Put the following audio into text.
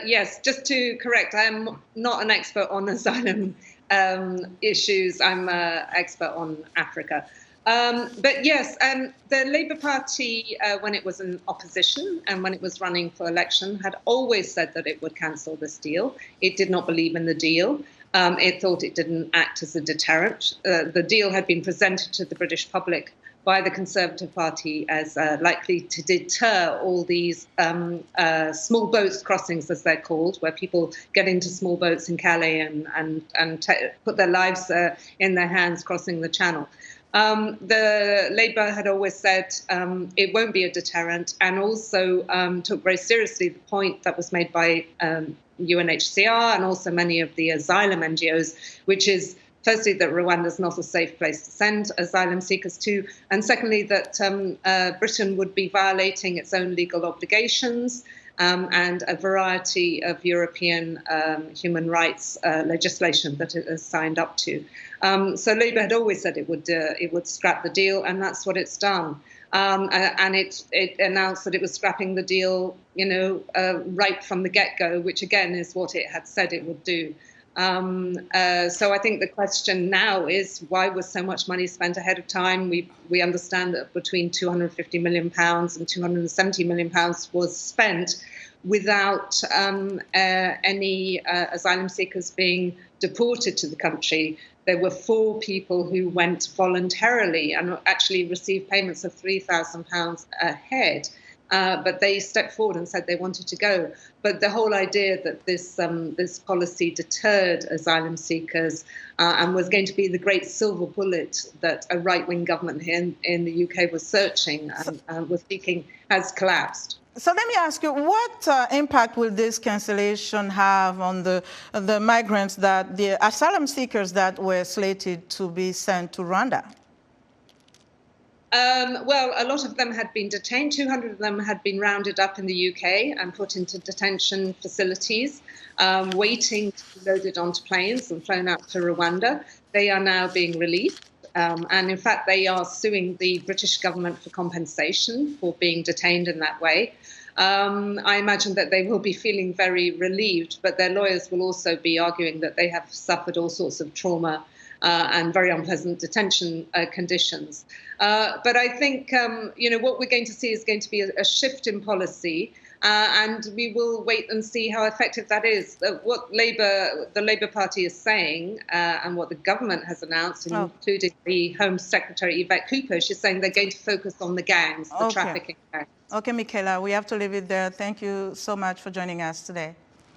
Yes, just to correct, I'm not an expert on asylum issues. I'm an expert on Africa. But yes, the Labour Party, when it was in opposition and when it was running for election, had always said that it would cancel this deal. It did not believe in the deal. It thought it didn't act as a deterrent. The deal had been presented to the British public by the Conservative Party as likely to deter all these small boats crossings, as they're called, where people get into small boats in Calais and put their lives in their hands crossing the channel. The Labour had always said it won't be a deterrent, and also took very seriously the point that was made by UNHCR and also many of the asylum NGOs, which is firstly, that Rwanda is not a safe place to send asylum seekers to, and secondly, that Britain would be violating its own legal obligations and a variety of European human rights legislation that it has signed up to. So Labour had always said it would scrap the deal, and that's what it's done. And it announced that it was scrapping the deal, right from the get-go, which again is what it had said it would do. So I think the question now is, why was so much money spent ahead of time? We understand that between £250 million and £270 million was spent without any asylum seekers being deported to the country. There were 4 people who went voluntarily and actually received payments of £3,000 a head. But they stepped forward and said they wanted to go. But the whole idea that this policy deterred asylum seekers and was going to be the great silver bullet that a right-wing government here in the UK was searching and was seeking has collapsed. So let me ask you, what impact will this cancellation have on the migrants, the asylum seekers that were slated to be sent to Rwanda? Well, a lot of them had been detained. 200 of them had been rounded up in the UK and put into detention facilities, waiting to be loaded onto planes and flown out to Rwanda. They are now being released. And in fact, they are suing the British government for compensation for being detained in that way. I imagine that they will be feeling very relieved, but their lawyers will also be arguing that they have suffered all sorts of trauma and very unpleasant detention conditions. But I think, what we're going to see is going to be a shift in policy, and we will wait and see how effective that is. What the Labour Party is saying, and what the government has announced, including the Home Secretary Yvette Cooper, she's saying they're going to focus on the gangs, the trafficking gangs. Okay, Michela, we have to leave it there. Thank you so much for joining us today.